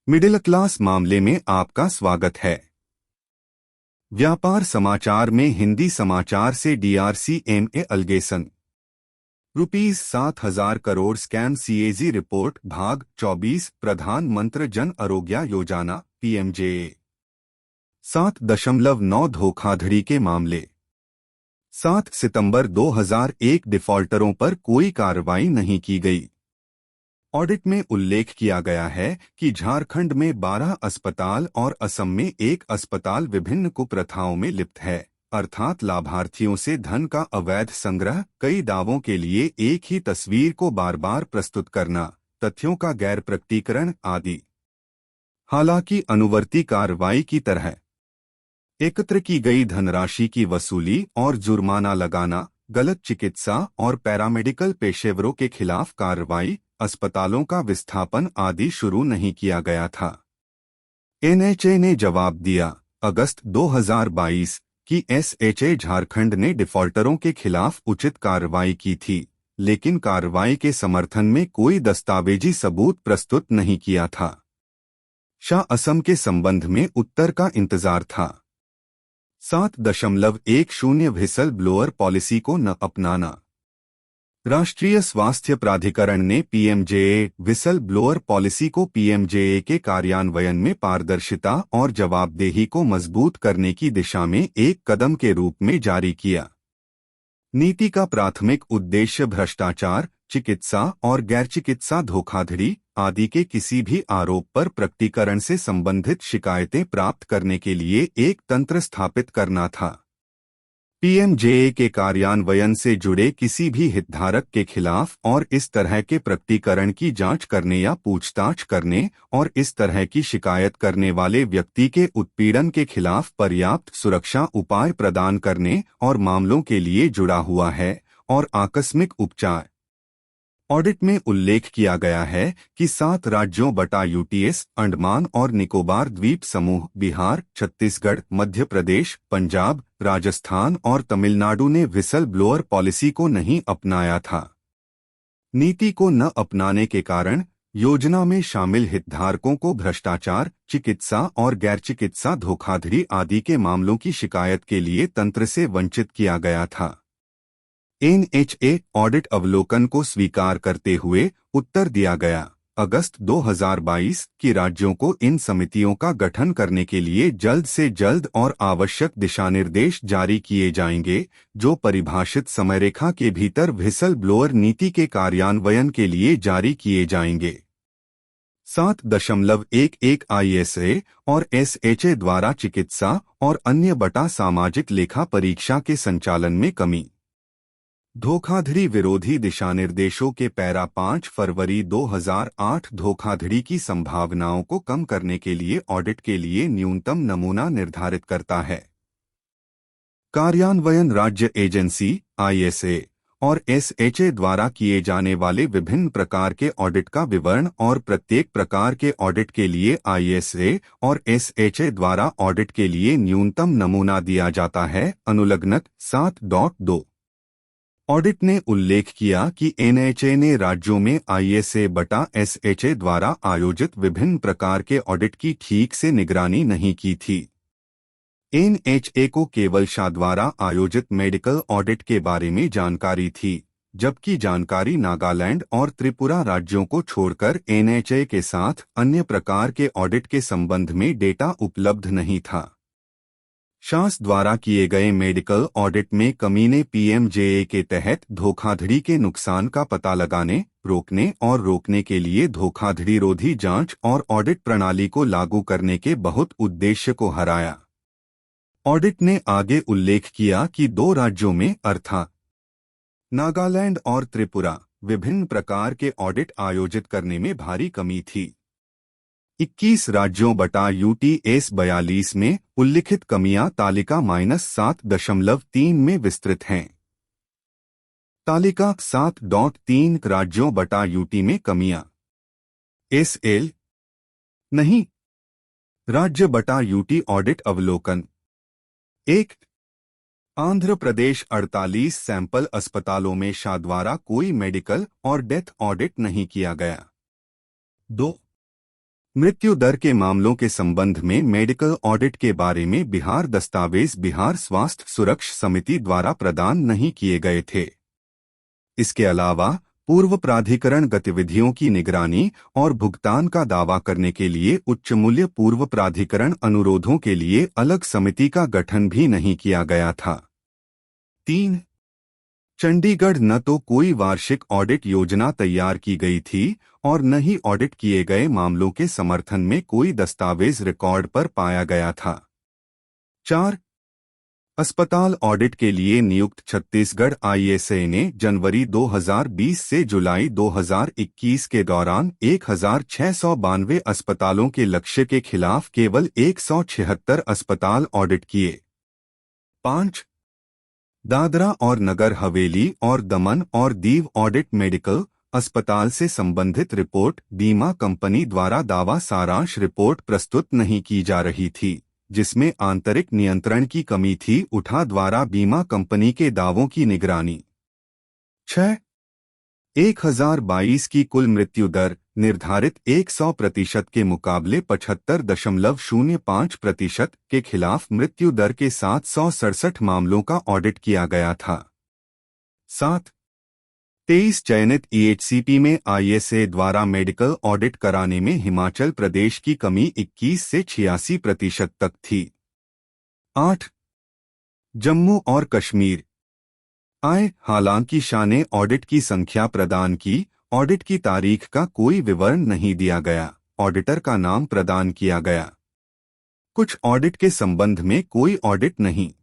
Middle class मामले में आपका स्वागत है। व्यापार समाचार में हिंदी समाचार से DRCMA allegation ₹7,000 scam CAG report भाग 24 प्रधानमंत्री जन आरोग्य योजना PMJA 7.9 धोखाधड़ी के मामले 7 सितंबर 2001 डिफॉल्टरों पर कोई कार्रवाई नहीं की गई। ऑडिट में उल्लेख किया गया है कि झारखंड में 12 अस्पताल और असम में एक अस्पताल विभिन्न कुप्रथाओं में लिप्त है, अर्थात लाभार्थियों से धन का अवैध संग्रह, कई दावों के लिए एक ही तस्वीर को बार बार प्रस्तुत करना, तथ्यों का गैर प्रकटीकरण आदि। हालांकि अनुवर्ती कार्रवाई की तरह एकत्र की गई धनराशि की वसूली और जुर्माना लगाना, गलत चिकित्सा और पैरामेडिकल पेशेवरों के खिलाफ कार्रवाई, अस्पतालों का विस्थापन आदि शुरू नहीं किया गया था। NHA ने जवाब दिया, अगस्त 2022 कि SHA झारखंड ने डिफॉल्टरों के खिलाफ उचित कार्रवाई की थी, लेकिन कार्रवाई के समर्थन में कोई दस्तावेजी सबूत प्रस्तुत नहीं किया था। शाह असम के संबंध में उत्तर का इंतजार था। 7.10 व्हिसल ब्लोअर पॉलिसी को न अपनाना। राष्ट्रीय स्वास्थ्य प्राधिकरण ने PMJA व्हिसल ब्लोअर पॉलिसी को PMJA के कार्यान्वयन में पारदर्शिता और जवाबदेही को मजबूत करने की दिशा में एक कदम के रूप में जारी किया। नीति का प्राथमिक उद्देश्य भ्रष्टाचार, चिकित्सा और गैर चिकित्सा धोखाधड़ी आदि के किसी भी आरोप पर प्रकटीकरण से संबंधित शिकायतें प्राप्त करने के लिए एक तंत्र स्थापित करना था। PMJA के कार्यान्वयन से जुड़े किसी भी हितधारक के खिलाफ और इस तरह के प्रकटीकरण की जांच करने या पूछताछ करने और इस तरह की शिकायत करने वाले व्यक्ति के उत्पीड़न के खिलाफ पर्याप्त सुरक्षा उपाय प्रदान करने और मामलों के लिए जुड़ा हुआ है और आकस्मिक उपचार। ऑडिट में उल्लेख किया गया है कि 7 राज्यों UTS, अंडमान और निकोबार द्वीप समूह, बिहार, छत्तीसगढ़, मध्य प्रदेश, पंजाब, राजस्थान और तमिलनाडु ने व्हिसल ब्लोअर पॉलिसी को नहीं अपनाया था। नीति को न अपनाने के कारण योजना में शामिल हितधारकों को भ्रष्टाचार, चिकित्सा और गैर चिकित्सा धोखाधड़ी आदि के मामलों की शिकायत के लिए तंत्र से वंचित किया गया था। NHA ऑडिट अवलोकन को स्वीकार करते हुए उत्तर दिया गया, अगस्त 2022 कि राज्यों को इन समितियों का गठन करने के लिए जल्द से जल्द और आवश्यक दिशानिर्देश जारी किए जाएंगे, जो परिभाषित समयरेखा के भीतर व्हिसल ब्लोअर नीति के कार्यान्वयन के लिए जारी किए जाएंगे। 7.11 ISA और SHA द्वारा चिकित्सा और अन्य सामाजिक लेखा परीक्षा के संचालन में कमी। धोखाधड़ी विरोधी दिशानिर्देशों के पैरा 5 फरवरी 2008 धोखाधड़ी की संभावनाओं को कम करने के लिए ऑडिट के लिए न्यूनतम नमूना निर्धारित करता है। कार्यान्वयन राज्य एजेंसी ISA और SHA द्वारा किए जाने वाले विभिन्न प्रकार के ऑडिट का विवरण और प्रत्येक प्रकार के ऑडिट के लिए ISA और SHA द्वारा ऑडिट के लिए न्यूनतम नमूना दिया जाता है। अनुलग्नक 7.2 ऑडिट ने उल्लेख किया कि NHA ने राज्यों में ISA/SHA द्वारा आयोजित विभिन्न प्रकार के ऑडिट की ठीक से निगरानी नहीं की थी। NHA को केवल शाह द्वारा आयोजित मेडिकल ऑडिट के बारे में जानकारी थी, जबकि जानकारी नागालैंड और त्रिपुरा राज्यों को छोड़कर NHA के साथ अन्य प्रकार के ऑडिट के संबंध में डेटा उपलब्ध नहीं था। शास द्वारा किए गए मेडिकल ऑडिट में कमी ने PMJA के तहत धोखाधड़ी के नुकसान का पता लगाने, रोकने और रोकने के लिए धोखाधड़ी रोधी जांच और ऑडिट प्रणाली को लागू करने के बहुत उद्देश्य को हराया। ऑडिट ने आगे उल्लेख किया कि 2 राज्यों में अर्थात नागालैंड और त्रिपुरा विभिन्न प्रकार के ऑडिट आयोजित करने में भारी कमी थी। 21 राज्यों UTS 42 में उल्लिखित कमियां तालिका -7.3 में विस्तृत हैं। तालिका 7.3 राज्यों UT में कमियां SL नहीं। राज्य UT ऑडिट अवलोकन 1 आंध्र प्रदेश 48 सैंपल अस्पतालों में शाह द्वारा कोई मेडिकल और डेथ ऑडिट नहीं किया गया। 2 मृत्यु दर के मामलों के संबंध में मेडिकल ऑडिट के बारे में बिहार दस्तावेज बिहार स्वास्थ्य सुरक्षा समिति द्वारा प्रदान नहीं किए गए थे। इसके अलावा पूर्व प्राधिकरण गतिविधियों की निगरानी और भुगतान का दावा करने के लिए उच्च मूल्य पूर्व प्राधिकरण अनुरोधों के लिए अलग समिति का गठन भी नहीं किया गया था। 3. चंडीगढ़ न तो कोई वार्षिक ऑडिट योजना तैयार की गई थी और न ही ऑडिट किए गए मामलों के समर्थन में कोई दस्तावेज रिकॉर्ड पर पाया गया था। 4. अस्पताल ऑडिट के लिए नियुक्त छत्तीसगढ़ आईएसए ने जनवरी 2020 से जुलाई 2021 के दौरान 1692 अस्पतालों के लक्ष्य के खिलाफ केवल 176 अस्पताल ऑडिट किए। 5. दादरा और नगर हवेली और दमन और दीव ऑडिट मेडिकल अस्पताल से संबंधित रिपोर्ट बीमा कंपनी द्वारा दावा सारांश रिपोर्ट प्रस्तुत नहीं की जा रही थी, जिसमें आंतरिक नियंत्रण की कमी थी। उठा द्वारा बीमा कंपनी के दावों की निगरानी। 6. 1022 की कुल मृत्यु दर निर्धारित 100% के मुकाबले 75.05% के खिलाफ मृत्यु दर के 767 मामलों का ऑडिट किया गया था। 7. 23 चयनित ईएचसीपी में आईएसए द्वारा मेडिकल ऑडिट कराने में हिमाचल प्रदेश की कमी 21 से 86% तक थी। 8. जम्मू और कश्मीर हालांकि शाने ऑडिट की संख्या प्रदान की, ऑडिट की तारीख का कोई विवरण नहीं दिया गया, ऑडिटर का नाम प्रदान किया गया। कुछ ऑडिट के संबंध में कोई ऑडिट नहीं।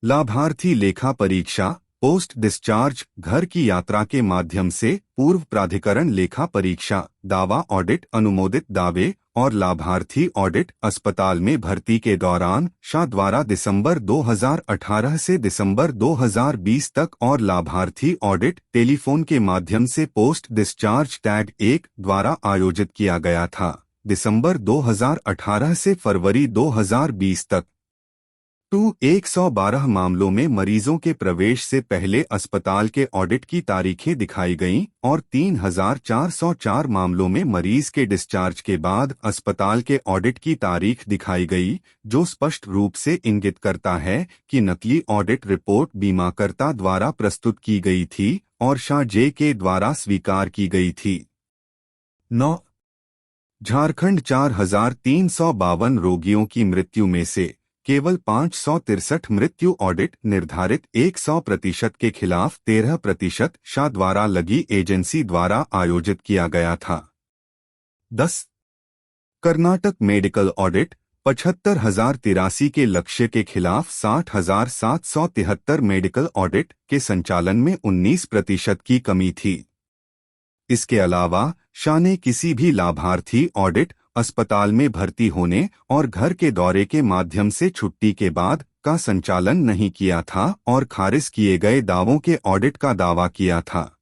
लाभार्थी लेखा परीक्षा पोस्ट डिस्चार्ज घर की यात्रा के माध्यम से पूर्व प्राधिकरण लेखा परीक्षा दावा ऑडिट अनुमोदित दावे और लाभार्थी ऑडिट अस्पताल में भर्ती के दौरान शाह द्वारा दिसंबर 2018 से दिसंबर 2020 तक और लाभार्थी ऑडिट टेलीफोन के माध्यम से पोस्ट डिस्चार्ज टैग 1 द्वारा आयोजित किया गया था, दिसंबर 2018 से फरवरी 2020 तक। 112 मामलों में मरीजों के प्रवेश से पहले अस्पताल के ऑडिट की तारीखें दिखाई गईं और 3404 मामलों में मरीज के डिस्चार्ज के बाद अस्पताल के ऑडिट की तारीख दिखाई गई, जो स्पष्ट रूप से इंगित करता है कि नकली ऑडिट रिपोर्ट बीमाकर्ता द्वारा प्रस्तुत की गई थी और शाह जे के द्वारा स्वीकार की गई थी। 9. झारखंड 4352 रोगियों की मृत्यु में से केवल 563 मृत्यु ऑडिट निर्धारित 100% के खिलाफ 13% शाह द्वारा लगी एजेंसी द्वारा आयोजित किया गया था। 10. कर्नाटक मेडिकल ऑडिट 75,083 के लक्ष्य के खिलाफ 60,773 मेडिकल ऑडिट के संचालन में 19% की कमी थी। इसके अलावा शाह ने किसी भी लाभार्थी ऑडिट अस्पताल में भर्ती होने और घर के दौरे के माध्यम से छुट्टी के बाद का संचालन नहीं किया था और खारिज किए गए दावों के ऑडिट का दावा किया था।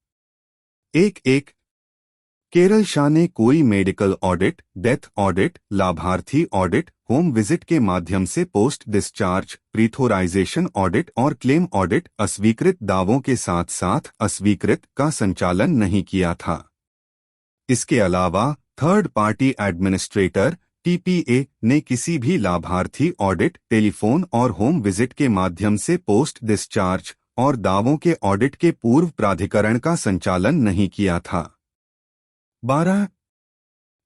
1. केरल शाह ने कोई मेडिकल ऑडिट, डेथ ऑडिट, लाभार्थी ऑडिट, होम विजिट के माध्यम से पोस्ट डिस्चार्ज प्रीथोराइजेशन ऑडिट और क्लेम ऑडिट अस्वीकृत दावों के साथ साथ अस्वीकृत का संचालन नहीं किया था। इसके अलावा थर्ड पार्टी एडमिनिस्ट्रेटर टीपीए ने किसी भी लाभार्थी ऑडिट, टेलीफोन और होम विजिट के माध्यम से पोस्ट डिस्चार्ज और दावों के ऑडिट के पूर्व प्राधिकरण का संचालन नहीं किया था। 12.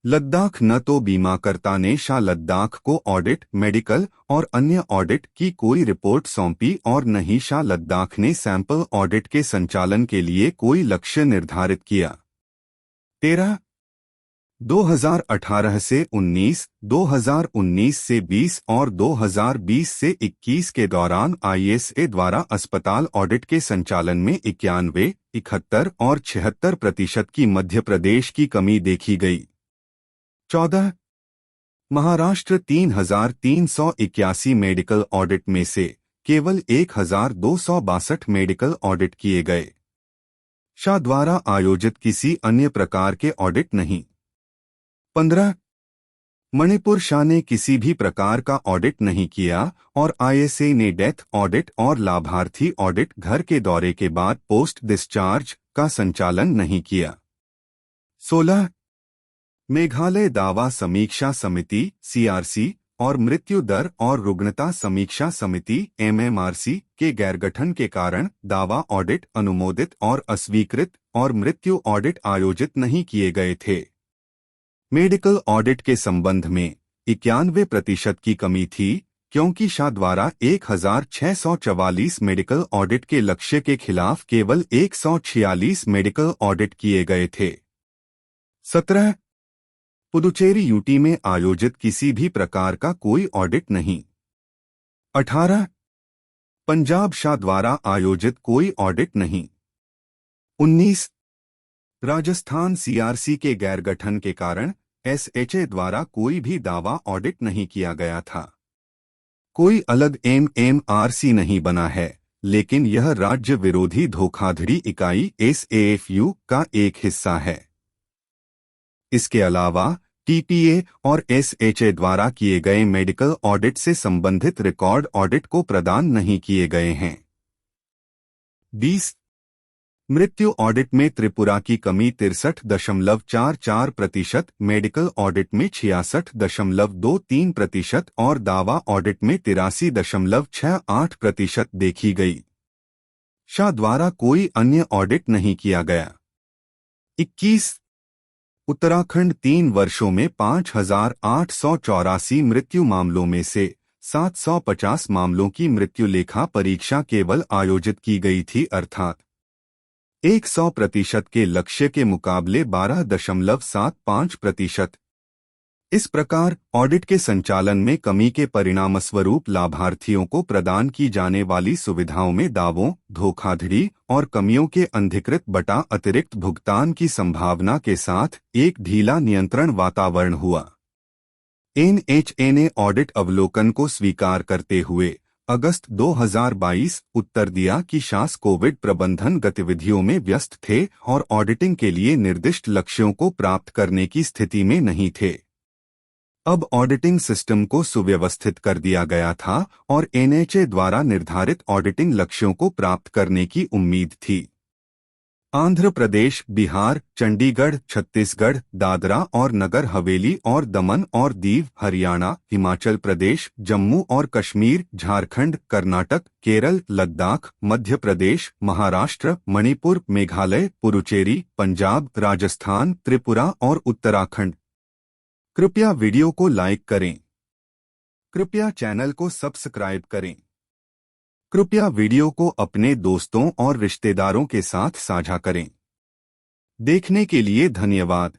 लद्दाख न तो बीमाकर्ता ने शाह लद्दाख को ऑडिट, मेडिकल और अन्य ऑडिट की कोई रिपोर्ट सौंपी और न ही शाह लद्दाख ने सैंपल ऑडिट के संचालन के लिए कोई लक्ष्य निर्धारित किया। 13. 2018 से 19, 2019 से 20 और 2020 से 21 के दौरान आईएसए द्वारा अस्पताल ऑडिट के संचालन में 91, 71 और 76% की मध्य प्रदेश की कमी देखी गई। 14. महाराष्ट्र 3,381 मेडिकल ऑडिट में से केवल 1,262 मेडिकल ऑडिट किए गए। शाह द्वारा आयोजित किसी अन्य प्रकार के ऑडिट नहीं। 15. मणिपुर शाह ने किसी भी प्रकार का ऑडिट नहीं किया और आईएसए ने डेथ ऑडिट और लाभार्थी ऑडिट घर के दौरे के बाद पोस्ट डिस्चार्ज का संचालन नहीं किया। 16. मेघालय दावा समीक्षा समिति (सीआरसी) और मृत्यु दर और रुग्णता समीक्षा समिति (एमएमआरसी) के गैरगठन के कारण दावा ऑडिट अनुमोदित और अस्वीकृत और मृत्यु ऑडिट आयोजित नहीं किए गए थे। मेडिकल ऑडिट के संबंध में 91% की कमी थी, क्योंकि शाह द्वारा 1644 मेडिकल ऑडिट के लक्ष्य के खिलाफ केवल 146 मेडिकल ऑडिट किए गए थे। 17 पुदुचेरी यूटी में आयोजित किसी भी प्रकार का कोई ऑडिट नहीं। 18 पंजाब शाह द्वारा आयोजित कोई ऑडिट नहीं। 19 राजस्थान सीआरसी के गैरगठन के कारण एसएचए द्वारा कोई भी दावा ऑडिट नहीं किया गया था। कोई अलग एमएमआरसी नहीं बना है, लेकिन यह राज्य विरोधी धोखाधड़ी इकाई एसएएफयू का एक हिस्सा है। इसके अलावा टीपीए और एसएचए द्वारा किए गए मेडिकल ऑडिट से संबंधित रिकॉर्ड ऑडिट को प्रदान नहीं किए गए हैं। 20 मृत्यु ऑडिट में त्रिपुरा की कमी 63.44%, मेडिकल ऑडिट में 66.23% और दावा ऑडिट में 83.68% देखी गई। शाह द्वारा कोई अन्य ऑडिट नहीं किया गया। 21 उत्तराखंड 3 वर्षों में 5,884 मृत्यु मामलों में से 750 मामलों की मृत्यु लेखा परीक्षा केवल आयोजित की गई थी, अर्थात 100% के लक्ष्य के मुकाबले 12.75%। इस प्रकार ऑडिट के संचालन में कमी के परिणामस्वरूप लाभार्थियों को प्रदान की जाने वाली सुविधाओं में दावों, धोखाधड़ी और कमियों के अनधिकृत बटा अतिरिक्त भुगतान की संभावना के साथ एक ढीला नियंत्रण वातावरण हुआ। एनएचए ने ऑडिट अवलोकन को स्वीकार करते हुए अगस्त 2022 उत्तर दिया कि शास कोविड प्रबंधन गतिविधियों में व्यस्त थे और ऑडिटिंग के लिए निर्दिष्ट लक्ष्यों को प्राप्त करने की स्थिति में नहीं थे। अब ऑडिटिंग सिस्टम को सुव्यवस्थित कर दिया गया था और एनएचए द्वारा निर्धारित ऑडिटिंग लक्ष्यों को प्राप्त करने की उम्मीद थी। आंध्र प्रदेश, बिहार, चंडीगढ़, छत्तीसगढ़, दादरा और नगर हवेली और दमन और दीव, हरियाणा, हिमाचल प्रदेश, जम्मू और कश्मीर, झारखंड, कर्नाटक, केरल, लद्दाख, मध्य प्रदेश, महाराष्ट्र, मणिपुर, मेघालय, पुडुचेरी, पंजाब, राजस्थान, त्रिपुरा और उत्तराखंड। कृपया वीडियो को लाइक करें। कृपया चैनल को सब्सक्राइब करें। कृपया वीडियो को अपने दोस्तों और रिश्तेदारों के साथ साझा करें। देखने के लिए धन्यवाद।